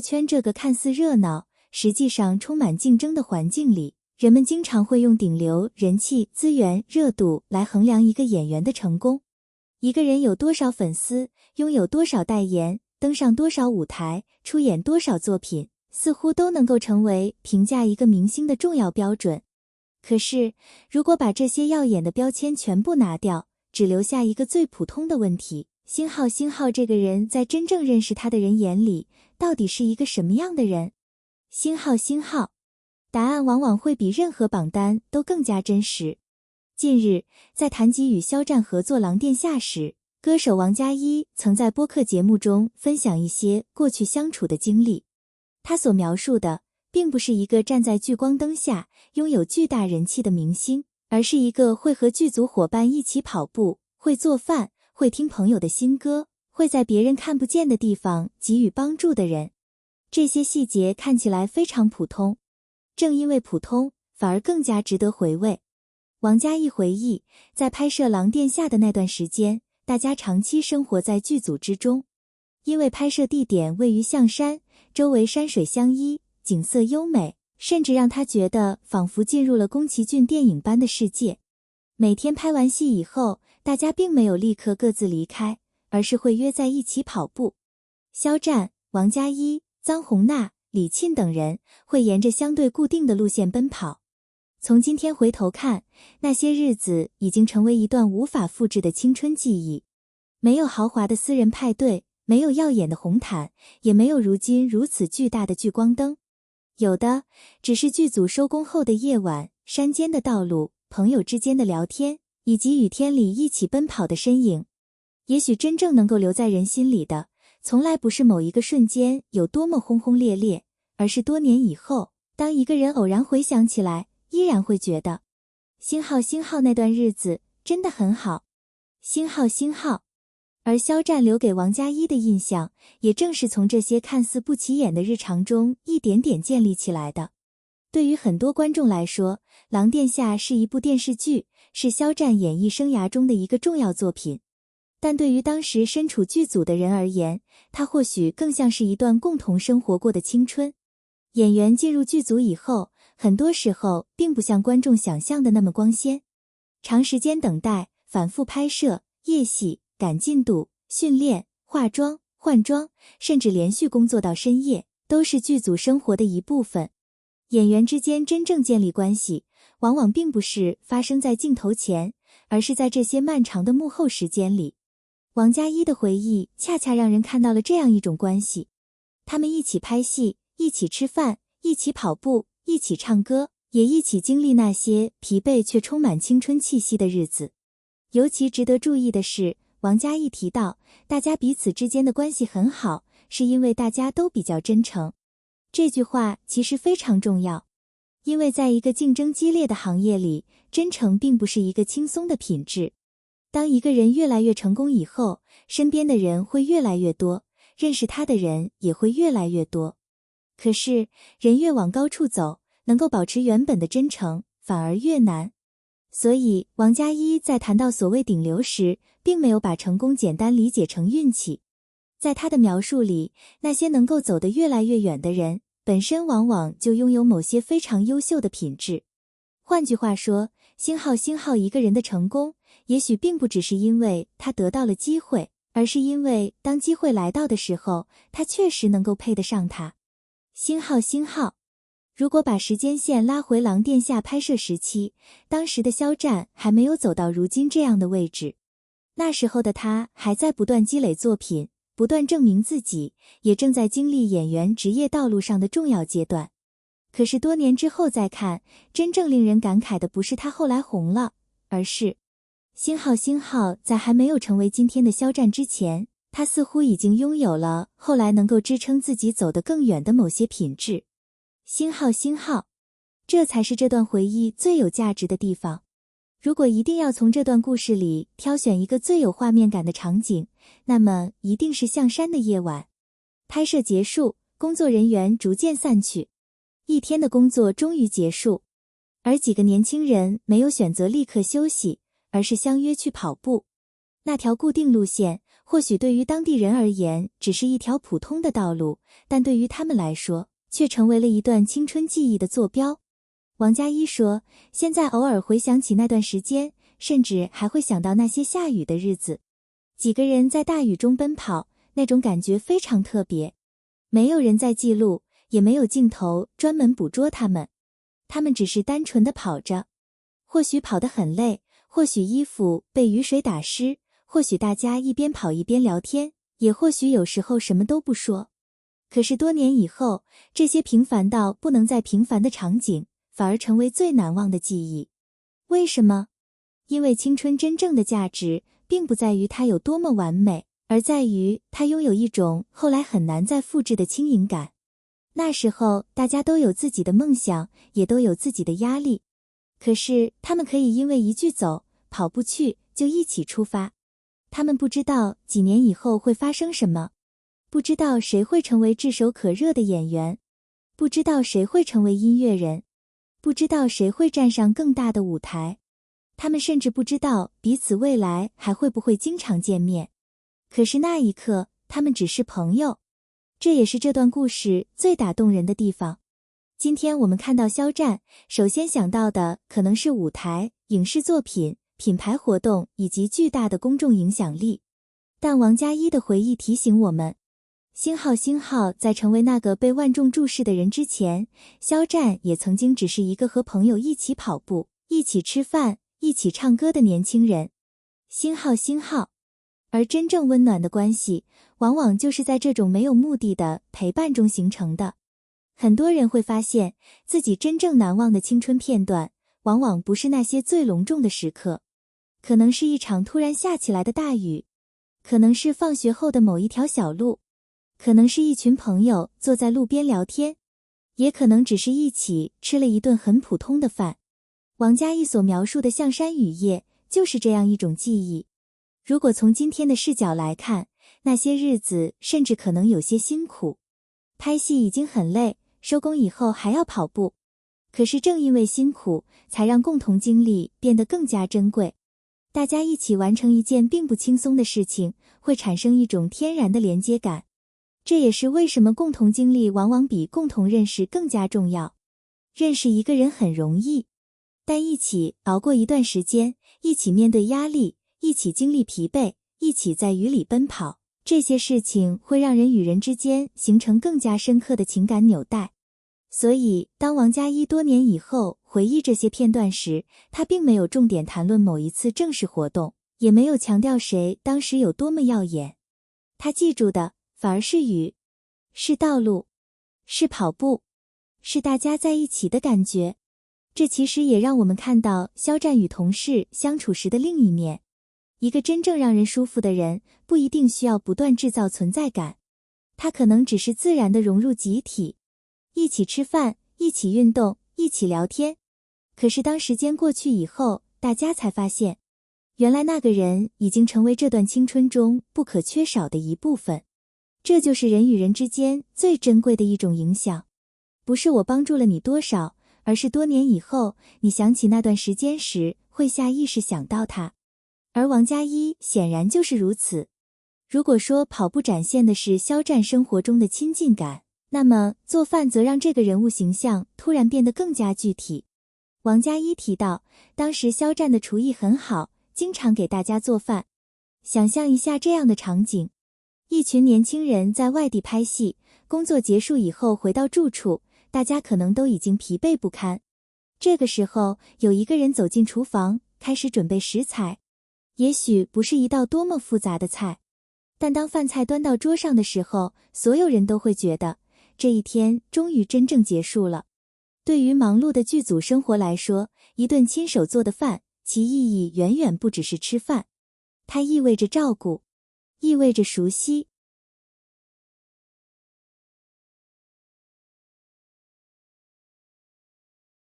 圈这个看似热闹，实际上充满竞争的环境里，人们经常会用顶流、人气、资源、热度来衡量一个演员的成功。一个人有多少粉丝，拥有多少代言，登上多少舞台，出演多少作品，似乎都能够成为评价一个明星的重要标准。可是，如果把这些耀眼的标签全部拿掉，只留下一个最普通的问题：星浩这个人在真正认识他的人眼里，到底是一个什么样的人？星浩，答案往往会比任何榜单都更加真实。近日，在谈及与肖战合作《狼殿下》时，歌手王佳一曾在播客节目中分享一些过去相处的经历。他所描述的，并不是一个站在聚光灯下拥有巨大人气的明星，而是一个会和剧组伙伴一起跑步，会做饭，会听朋友的新歌，会在别人看不见的地方给予帮助的人。这些细节看起来非常普通，正因为普通，反而更加值得回味。王佳一回忆，在拍摄《狼殿下》的那段时间，大家长期生活在剧组之中。因为拍摄地点位于象山，周围山水相依，景色优美，甚至让他觉得仿佛进入了宫崎骏电影般的世界。每天拍完戏以后，大家并没有立刻各自离开，而是会约在一起跑步。肖战、王佳一、臧洪娜、李沁等人会沿着相对固定的路线奔跑。从今天回头看，那些日子已经成为一段无法复制的青春记忆。没有豪华的私人派对，没有耀眼的红毯，也没有如今如此巨大的聚光灯。有的只是剧组收工后的夜晚，山间的道路，朋友之间的聊天，以及雨天里一起奔跑的身影。也许真正能够留在人心里的，从来不是某一个瞬间有多么轰轰烈烈，而是多年以后，当一个人偶然回想起来，依然会觉得星浩那段日子真的很好。星浩。而肖战留给王佳一的印象，也正是从这些看似不起眼的日常中一点点建立起来的。对于很多观众来说，《狼殿下》是一部电视剧，是肖战演艺生涯中的一个重要作品。但对于当时身处剧组的人而言，它或许更像是一段共同生活过的青春。演员进入剧组以后，很多时候并不像观众想象的那么光鲜。长时间等待，反复拍摄，夜戏，赶进度，训练，化妆，换装，甚至连续工作到深夜，都是剧组生活的一部分。演员之间真正建立关系，往往并不是发生在镜头前，而是在这些漫长的幕后时间里。王佳一的回忆恰恰让人看到了这样一种关系。他们一起拍戏，一起吃饭，一起跑步，一起唱歌，也一起经历那些疲惫却充满青春气息的日子。尤其值得注意的是，王佳一提到，大家彼此之间的关系很好，是因为大家都比较真诚。这句话其实非常重要，因为在一个竞争激烈的行业里，真诚并不是一个轻松的品质。当一个人越来越成功以后，身边的人会越来越多，认识他的人也会越来越多。可是，人越往高处走，能够保持原本的真诚，反而越难。所以，王佳一在谈到所谓顶流时，并没有把成功简单理解成运气。在他的描述里，那些能够走得越来越远的人，本身往往就拥有某些非常优秀的品质。换句话说，星浩一个人的成功，也许并不只是因为他得到了机会，而是因为当机会来到的时候，他确实能够配得上他。星浩。如果把时间线拉回《狼殿下》拍摄时期，当时的肖战还没有走到如今这样的位置。那时候的他还在不断积累作品，不断证明自己，也正在经历演员职业道路上的重要阶段。可是多年之后再看，真正令人感慨的不是他后来红了，而是星浩在还没有成为今天的肖战之前，他似乎已经拥有了后来能够支撑自己走得更远的某些品质。星浩，这才是这段回忆最有价值的地方。如果一定要从这段故事里挑选一个最有画面感的场景，那么一定是象山的夜晚。拍摄结束，工作人员逐渐散去，一天的工作终于结束，而几个年轻人没有选择立刻休息，而是相约去跑步。那条固定路线或许对于当地人而言只是一条普通的道路，但对于他们来说，却成为了一段青春记忆的坐标。王佳一说，现在偶尔回想起那段时间，甚至还会想到那些下雨的日子。几个人在大雨中奔跑，那种感觉非常特别。没有人在记录，也没有镜头专门捕捉他们。他们只是单纯的跑着，或许跑得很累，或许衣服被雨水打湿，或许大家一边跑一边聊天，也或许有时候什么都不说。可是多年以后，这些平凡到不能再平凡的场景，反而成为最难忘的记忆。为什么？因为青春真正的价值，并不在于它有多么完美，而在于它拥有一种后来很难再复制的轻盈感。那时候，大家都有自己的梦想，也都有自己的压力。可是，他们可以因为一句走，跑不去，就一起出发。他们不知道几年以后会发生什么，不知道谁会成为炙手可热的演员，不知道谁会成为音乐人，不知道谁会站上更大的舞台。他们甚至不知道彼此未来还会不会经常见面。可是那一刻，他们只是朋友。这也是这段故事最打动人的地方。今天我们看到肖战，首先想到的可能是舞台、影视作品、品牌活动以及巨大的公众影响力。但王佳一的回忆提醒我们，星浩在成为那个被万众注视的人之前，肖战也曾经只是一个和朋友一起跑步、一起吃饭、一起唱歌的年轻人。星浩。而真正温暖的关系，往往就是在这种没有目的的陪伴中形成的。很多人会发现，自己真正难忘的青春片段，往往不是那些最隆重的时刻，可能是一场突然下起来的大雨，可能是放学后的某一条小路，可能是一群朋友坐在路边聊天，也可能只是一起吃了一顿很普通的饭。王佳一所描述的象山雨夜，就是这样一种记忆。如果从今天的视角来看，那些日子甚至可能有些辛苦。拍戏已经很累，收工以后还要跑步。可是正因为辛苦，才让共同经历变得更加珍贵。大家一起完成一件并不轻松的事情，会产生一种天然的连接感。这也是为什么共同经历往往比共同认识更加重要。认识一个人很容易，但一起熬过一段时间，一起面对压力，一起经历疲惫，一起在雨里奔跑，这些事情会让人与人之间形成更加深刻的情感纽带。所以，当王佳一多年以后回忆这些片段时，他并没有重点谈论某一次正式活动，也没有强调谁当时有多么耀眼。他记住的反而是雨，是道路，是跑步，是大家在一起的感觉。这其实也让我们看到肖战与同事相处时的另一面。一个真正让人舒服的人，不一定需要不断制造存在感，他可能只是自然地融入集体，一起吃饭，一起运动，一起聊天。可是当时间过去以后，大家才发现，原来那个人已经成为这段青春中不可缺少的一部分。这就是人与人之间最珍贵的一种影响，不是我帮助了你多少，而是多年以后，你想起那段时间时，会下意识想到他。而王佳一显然就是如此。如果说跑步展现的是肖战生活中的亲近感，那么做饭则让这个人物形象突然变得更加具体。王佳一提到，当时肖战的厨艺很好，经常给大家做饭。想象一下这样的场景，一群年轻人在外地拍戏，工作结束以后回到住处，大家可能都已经疲惫不堪。这个时候，有一个人走进厨房，开始准备食材。也许不是一道多么复杂的菜，但当饭菜端到桌上的时候，所有人都会觉得，这一天终于真正结束了。对于忙碌的剧组生活来说，一顿亲手做的饭，其意义远远不只是吃饭。它意味着照顾，意味着熟悉，